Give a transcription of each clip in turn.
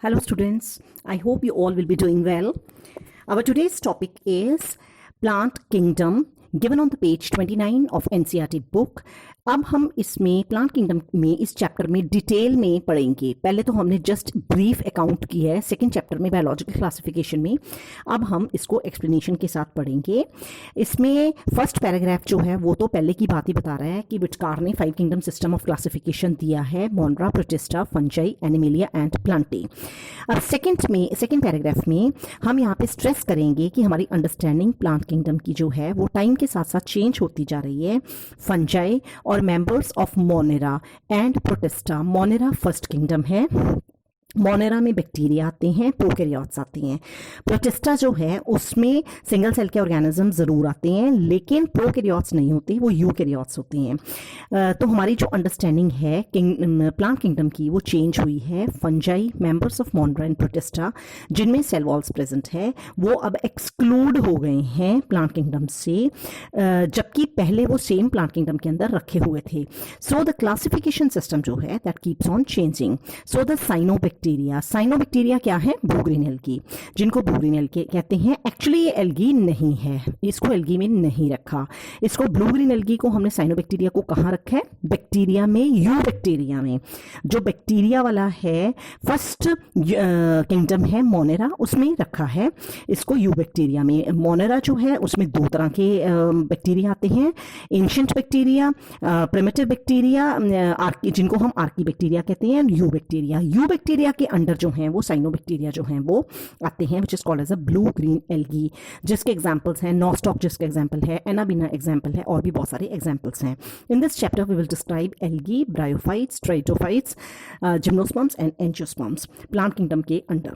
Hello students, I hope you all will be doing well. Our today's topic is plant kingdom given on the page 29 of NCERT book. अब हम इसमें plant kingdom में इस chapter में detail में पढ़ेंगे। पहले तो हमने जस्ट ब्रीफ अकाउंट की है सेकंड चैप्टर में बायोलॉजिकल क्लासिफिकेशन में। अब हम इसको एक्सप्लेनेशन के साथ पढ़ेंगे। इसमें फर्स्ट पैराग्राफ जो है वो तो पहले की बात ही बता रहा है कि विटकार ने 5 किंगडम सिस्टम ऑफ क्लासिफिकेशन दिया है, मोनरा, protista, fungi, animalia and Plantae. अब सेकंड पैराग्राफ में हम यहाँ पे स्ट्रेस करेंगे कि हमारी अंडरस्टैंडिंग प्लांट किंगडम की जो है वो टाइम के साथ साथ चेंज होती जा रही है। फंजाई और members of Monera and protista. Monera first kingdom है, मोनेरा में बैक्टीरिया आते हैं, प्रोकैरियोट्स आते हैं। प्रोटिस्टा जो है उसमें सिंगल सेल के ऑर्गेनिज्म जरूर आते हैं लेकिन प्रोकैरियोट्स नहीं होते, वो यूकैरियोट्स होते हैं। तो हमारी जो अंडरस्टैंडिंग है प्लांट किंगडम की वो चेंज हुई है। Fungi, members of Monera and protista जिनमें सेल वॉल्स प्रेजेंट है वो अब एक्सक्लूड हो गए हैं प्लांट किंगडम से, जबकि पहले वो सेम प्लांट किंगडम के अंदर रखे हुए थे। सो द क्लासिफिकेशन सिस्टम जो है that keeps on changing. So the cyanobacteria क्या है? ब्लू ग्रीन एल्गी, जिनको ब्लू ग्रीन एल्गी कहते हैं। एक्चुअली ये एल्गी नहीं है, इसको एल्गी में नहीं रखा। इसको ब्लू ग्रीन एल्गी को हमने साइनोबैक्टीरिया को कहाँ रखा है? बैक्टीरिया में, यू बैक्टीरिया में। जो बैक्टीरिया वाला है फर्स्ट किंगडम है मोनेरा, उसमें रखा है इसको यू बैक्टीरिया में। मोनेरा जो है उसमें 2 तरह के बैक्टीरिया आते हैं, एंशिएंट बैक्टीरिया, प्रिमिटिव बैक्टीरिया, जिनको हम आर्की बैक्टीरिया कहते हैं, यू बैक्टीरिया। यू बैक्टीरिया के अंडर जो हैं वो साइनोबैक्टीरिया जो हैं वो आते हैं, which is called as a blue green algae, जिसके एग्जांपल्स हैं नॉस्टॉक जिसका एग्जांपल है, एनाबिना एग्जांपल है, और भी बहुत सारे एग्जांपल्स हैं। In this chapter we will describe algae, bryophytes, pteridophytes, gymnosperms and angiosperms plant kingdom के under.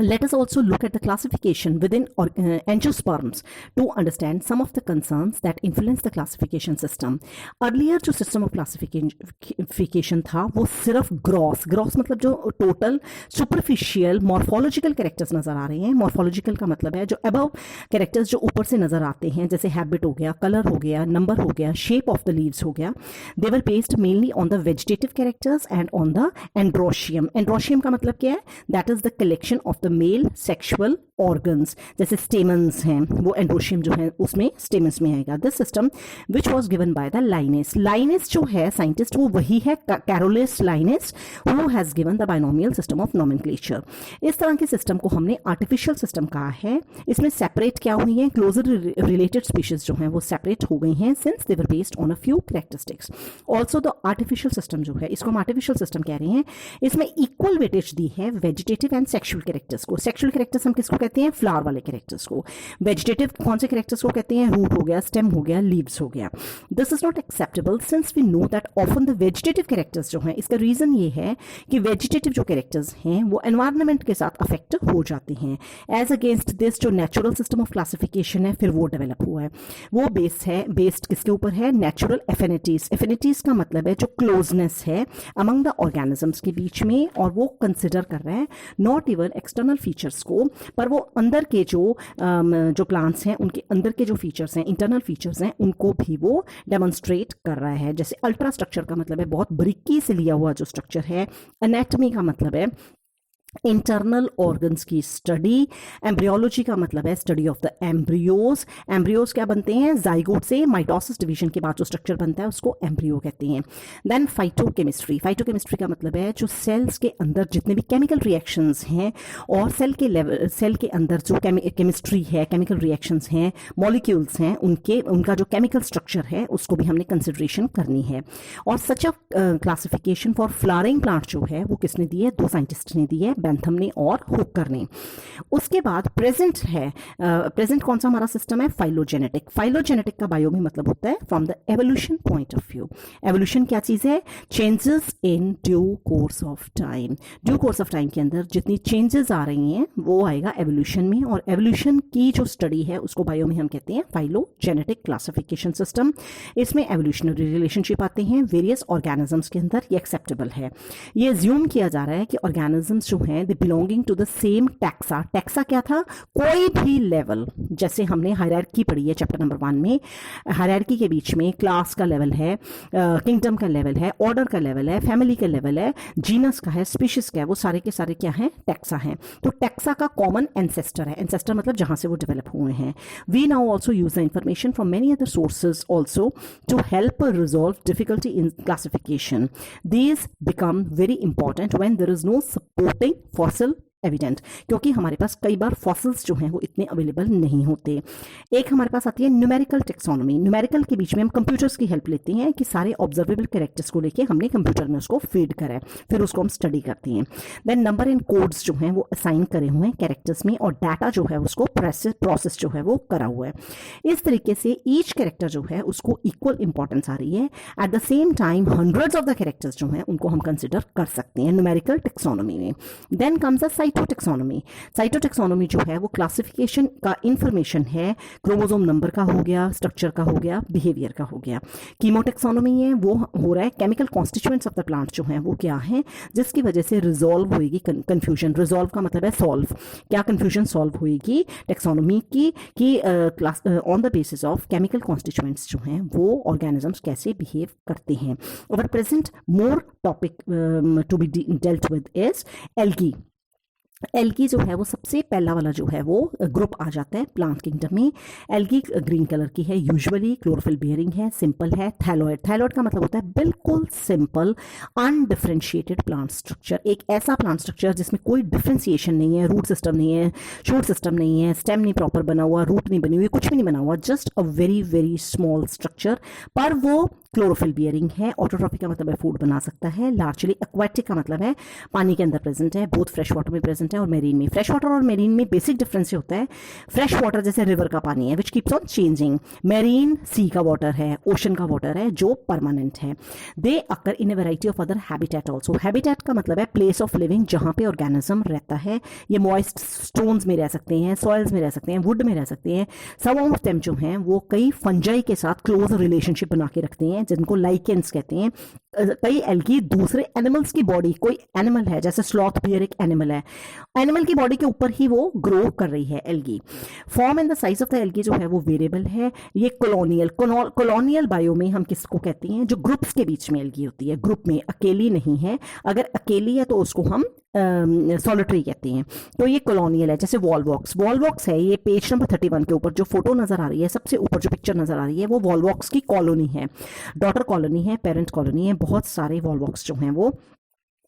Let us also look at the classification within angiosperms to understand some of the concerns that influence the classification system. Earlier जो system of classification था वो सिर्फ gross मतलब जो total superficial morphological characters नज़र आ रहे हैं। morphological का मतलब है जो above characters जो ऊपर से नज़र आते हैं, जैसे habit हो गया, color हो गया, number हो गया, shape of the leaves हो गया। They were based mainly on the vegetative characters and on the androecium. Androecium का मतलब क्या है? That is the collection of the male sexual organs, जैसे स्टेमन्स हैं वो एंड्रोशियम जो है उसमें स्टेमन्स में आएगा। This system which was given by the Linnaeus. Linnaeus जो है साइंटिस्ट वो वही है Carolus Linnaeus who has given the binomial system of nomenclature. इस तरह के सिस्टम को हमने आर्टिफिशियल सिस्टम कहा है। इसमें सेपरेट क्या हुई है? क्लोजर रिलेटेड स्पीशीज जो हैं वो सेपरेट हो गई हैं since they were based on a few characteristics. Also the artificial system जो है इसको हम आर्टिफिशियल सिस्टम कह रहे हैं। इसमें इक्वल वेटेज दी है वेजिटेटिव एंड सेक्सुअल कैरेक्टर्स को। सेक्सुअल कैरेक्टर्स हम किसको कहते हैं? फ्लावर वाले कैरेक्टर्स को। वेजिटेटिव कौन से कैरेक्टर्स को कहते हैं? रूट हो गया, स्टेम हो गया, लीव्स हो गया। This is not acceptable since we know that often the vegetative characters जो हैं, इसका रीजन ये है कि वेजिटेटिव जो कैरेक्टर्स हैं वो एनवायरनमेंट के साथ अफेक्ट हो जाते हैं। एज अगेंस्ट दिस जो नेचुरल सिस्टम ऑफ क्लासिफिकेशन है फिर वो डेवलप हुआ है, वो बेस्ड किसके ऊपर है? Natural affinities. एफिनिटीज का मतलब है जो क्लोजनेस है अमंग द ऑर्गेनिजम्स के बीच में, और वो कंसिडर कर रहा है नॉट इवन एक्सटर्नल फीचर्स को, पर वो अंदर के जो प्लांट्स हैं उनके अंदर के जो फीचर्स हैं, इंटरनल फीचर्स हैं, उनको भी वो डेमोन्स्ट्रेट कर रहा है। जैसे अल्ट्रा स्ट्रक्चर का मतलब है बहुत बारीकी से लिया हुआ जो स्ट्रक्चर है। एनाटॉमी का मतलब है इंटरनल ऑर्गन्स की स्टडी। एम्ब्रियोलॉजी का मतलब है study of the embryos. Embryos क्या बनते हैं? जाइगोट से माइटोसिस डिवीजन के बाद जो स्ट्रक्चर बनता है उसको एम्ब्रियो कहते हैं। Then phytochemistry. फाइटोकेमिस्ट्री का मतलब है जो सेल्स के अंदर जितने भी केमिकल रिएक्शंस हैं और सेल के अंदर जो केमिस्ट्री है, केमिकल रिएक्शंस हैं, मॉलिक्यूल्स हैं, उनका जो केमिकल स्ट्रक्चर है उसको भी हमने कंसिडरेशन करनी है। और such a classification for flowering plant जो है वो किसने दी है? 2 साइंटिस्ट ने दी है, बेंथम ने और हुकर ने। उसके बाद प्रेजेंट है, प्रेजेंट कौन सा हमारा सिस्टम है? फाइलोजेनेटिक। फाइलोजेनेटिक का बायो में मतलब होता है from the evolution point of view. Evolution क्या चीज है? Changes in due course of time. Due course of time के अंदर जितनी चेंजेस आ रही हैं वो आएगा एवोल्यूशन में, और एवोल्यूशन की जो स्टडी है उसको बायो में हम कहते हैं फाइलोजेनेटिक क्लासिफिकेशन सिस्टम। इसमें एवोल्यूशनरी रिलेशनशिप आते हैं वेरियस ऑर्गेनिजम्स के अंदर, ये एक्सेप्टेबल है। ये ज्यूम किया जा रहा है कि ऑर्गेनिजम्स जो हैं they belonging to the same taxa. Taxa क्या था? कोई भी लेवल, जैसे हमने हायरार्की पढ़ी है चैप्टर नंबर 1 में, हायरार्की के बीच में क्लास का लेवल है, किंगडम का लेवल है, ऑर्डर का लेवल है, फैमिली का लेवल है, जीनस का है, स्पीशीज का है, वो सारे के सारे क्या हैं? टैक्सा हैं। तो टैक्सा का कॉमन एंसेस्टर है, एंसेस्टर मतलब जहां से वो डेवलप हुए हैं। We now also use the information from many other sources also to help resolve difficulty in classification. These become very important when there is no supporting fossil evident, क्योंकि हमारे पास कई बार फॉसिल्स जो हैं वो इतने अवेलेबल नहीं होते। एक हमारे पास आती है न्यूमेरिकल टेक्सोनॉमी। न्यूमेरिकल के बीच में हम कंप्यूटर्स की हेल्प लेते हैं कि सारे ऑब्जर्वेबल कैरेक्टर्स को लेके हमने कंप्यूटर में उसको फीड करा है, फिर उसको हम स्टडी करते हैं। देन नंबर एंड कोड्स जो हैं वो असाइन करे हुए हैं कैरेक्टर्स में, और डाटा जो है उसको प्रोसेस जो है वो करा हुआ है। इस तरीके से ईच कैरेक्टर जो है उसको इक्वल इंपॉर्टेंस आ रही है। At the same time hundreds of the characters जो हैं उनको हम कंसिडर कर सकते हैं न्यूमेरिकल टेक्सोनॉमी में। Then comes a cytotaxonomy. Cytotaxonomy जो है वो क्लासिफिकेशन का इंफॉर्मेशन है, क्रोमोसोम नंबर का हो गया, स्ट्रक्चर का हो गया, बिहेवियर का हो गया। कीमोटेक्सोनॉमी है वो हो रहा है chemical constituents of the plant जो हैं वो क्या हैं, जिसकी वजह से रिजॉल्व होएगी कंफ्यूजन। रिजॉल्व का मतलब है सॉल्व, क्या कंफ्यूजन सॉल्व होएगी टेक्सोनॉमी की कि on the basis of chemical constituents जो हैं वो ऑर्गेनिजम्स कैसे बिहेव करते हैं। और present more topic to be dealt with is algae. Algae जो है वो सबसे पहला वाला जो है वो ग्रुप आ जाता है प्लांट किंगडम में। एल्गी ग्रीन कलर की है, यूजुअली क्लोरोफिल बियरिंग है, सिंपल है, थैलोइड। थैलोइड का मतलब होता है बिल्कुल सिंपल अनडिफरेंशिएटेड प्लांट स्ट्रक्चर। एक ऐसा प्लांट स्ट्रक्चर जिसमें कोई डिफरेंशिएशन नहीं है, रूट सिस्टम नहीं है, शूट सिस्टम नहीं है, स्टेम नहीं प्रॉपर बना हुआ, रूट नहीं बनी हुई, कुछ भी नहीं बना हुआ, just a very very small structure, पर वो क्लोरोफिल बियरिंग है। ऑटोट्रॉफिक का मतलब है फूड बना सकता है। लार्जली एक्वाटिक का मतलब है पानी के अंदर प्रेजेंट है, बोथ फ्रेश वाटर में प्रेजेंट है और मेरीन में। फ्रेश वाटर और मेरीन में बेसिक डिफरेंस होता है, फ्रेश वाटर जैसे रिवर का पानी है which keeps on changing, marine sea का वाटर है, ओशन का वाटर है जो परमानेंट है। They occur in a variety of other habitat also. Habitat का मतलब है प्लेस ऑफ लिविंग, जहां पे ऑर्गेनिज्म रहता है। ये मॉइस्ट स्टोन्स में रह सकते हैं, सॉइल्स में रह सकते हैं, वुड में रह सकते हैं। सम ऑफ देम जो हैं वो कई फंजाई के साथ क्लोज रिलेशनशिप बना के रखते हैं जिनको लाइकेंस कहते हैं। कई एल्गी दूसरे एनिमल्स की बॉडी, कोई एनिमल है जैसे स्लॉथ बियर एक एनिमल है, एनिमल की बॉडी के ऊपर ही वो ग्रो कर रही है algae. Form and the size of the algae जो है वो वेरिएबल है। ये कॉलोनियल बायो में हम किसको कहते हैं, जो ग्रुप्स के बीच में एल्गी होती है, ग्रुप में, अकेली नहीं है। अगर अकेली है तो उसको हम सॉलिटरी कहते हैं। तो ये कॉलोनियल है। जैसे वॉलवॉक्स, वॉलवॉक्स है ये पेज नंबर 31 के ऊपर जो फोटो नजर आ रही है, सबसे ऊपर जो पिक्चर नजर आ रही है वो वॉलवॉक्स की कॉलोनी है, डॉटर कॉलोनी है, पेरेंट कॉलोनी है। बहुत सारे वॉलवॉक्स जो हैं वो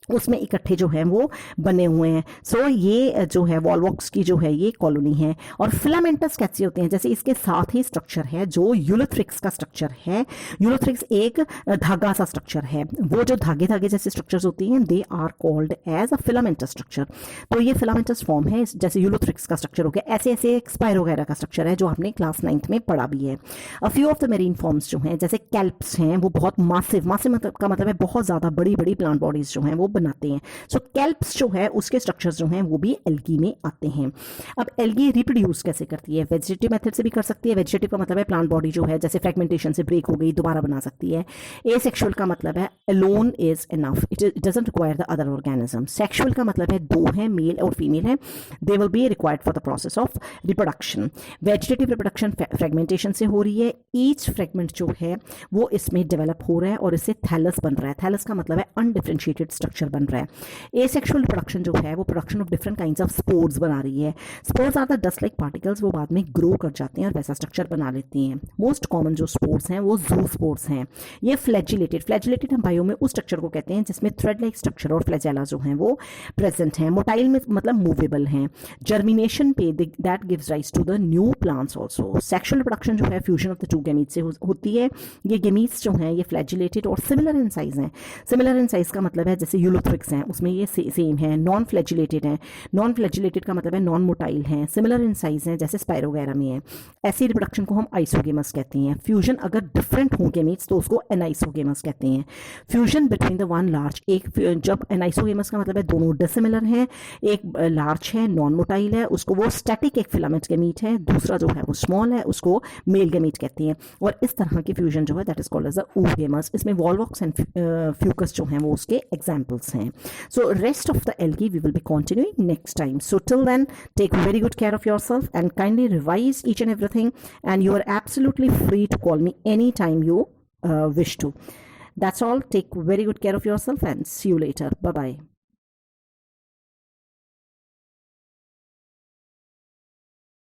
उसमें इकट्ठे जो हैं वो बने हुए हैं। सो ये जो है वॉलवॉक्स की जो है ये कॉलोनी है। और फिलामेंटस कैसे होते हैं, जैसे इसके साथ ही स्ट्रक्चर है जो यूलोथ्रिक्स का स्ट्रक्चर है। यूलोथ्रिक्स एक धागा सा स्ट्रक्चर है, वो जो धागे धागे जैसे स्ट्रक्चर्स होती हैं they are called as a filamentous structure. तो ये फिलामेंटस फॉर्म है, जैसे यूलोथ्रिक्स का स्ट्रक्चर हो गया। ऐसे ऐसे एक स्पाइरो वगैरह का स्ट्रक्चर है जो आपने क्लास 9th में पढ़ा भी है। A few of the marine forms जो हैं जैसे कैल्प्स हैं वो बहुत मासिव का मतलब है बहुत ज्यादा बड़ी बड़ी प्लांट बॉडीज जो हैं वो बनाते हैं। सो कैल्प्स जो है उसके स्ट्रक्चर्स जो हैं वो भी एल्गी में आते हैं। अब एल्गी रिप्रोड्यूस कैसे करती है, वेजिटेटिव मेथड से भी कर सकती है। वेजिटेटिव का मतलब है प्लांट बॉडी जो है जैसे फ्रेगमेंटेशन से ब्रेक हो गई दोबारा बना सकती है। एसेक्सुअल का मतलब है alone is enough, it doesn't require the other organism. Sexual का मतलब है दो हैं, मेल और फीमेल है, they will be required for the process of reproduction. Vegetative reproduction fragmentation से हो रही है। ईच फ्रेगमेंट जो है वो इसमें डेवलप हो रहा है और इससे थैलस बन रहा है। थैलस का मतलब है अनडिफरेंशिएटेड स्ट्रक्चर बन रहा है। एसेक्सुअल रिप्रोडक्शन जो है वो production of different kinds of spores बना रही है। Spores are the dust like particles, वो बाद में ग्रो कर जाते हैं और वैसा स्ट्रक्चर बना लेती हैं। मोस्ट कॉमन जो स्पोर्स हैं वो जू स्पोर्स हैं। ये फ्लैजिलेटेड हम बायो में उस स्ट्रक्चर को कहते हैं जिसमें थ्रेड लाइक स्ट्रक्चर और फ्लैजेला जो हैं वो प्रेजेंट हैं। मोटाइल में मतलब मूवेबल हैं। जर्मिनेशन पे that gives rise to the new plants also. Sexual reproduction जो है fusion of the two gametes से होती है। ये गैमीट्स जो हैं ये फ्लैजिलेटेड और सिमिलर इन साइज हैं। सिमिलर इन साइज का मतलब है जैसे यूलोथ्रिक्स हैं उसमें ये सेम है। नॉन फ्लैजिलेटेड है, नॉन फ्लैजिलेटेड का मतलब है नॉन मोटाइल है। सिमिलर इन साइज है जैसे स्पाइरो वगैरह में है। ऐसी रिप्रोडक्शन को हम आइसोगेमस कहते हैं। फ्यूजन अगर डिफरेंट हो गैमीट्स तो उसको एनाइसोगेमस कहते हैं। Fusion between the one large, एक जब एनाइसोगेमस का मतलब है दोनों डिसिमिलर हैं, एक लार्ज है नॉन मोटाइल है उसको वो स्टैटिक एक फिलामेंट गैमीट है, दूसरा जो है वो स्मॉल है उसको मेल गैमीट कहते हैं। और इस तरह की फ्यूजन जो है that is called as the oogemus। इसमें वॉलवॉक्स एंड फ्यूकस जो हैं वो उसके एग्जाम्पल्स एनिमल्स हैं. So rest of the algae we will be continuing next time. So till then, take very good care of yourself and kindly revise each and everything, and you are absolutely free to call me anytime you wish to. That's all. Take very good care of yourself and see you later. Bye bye.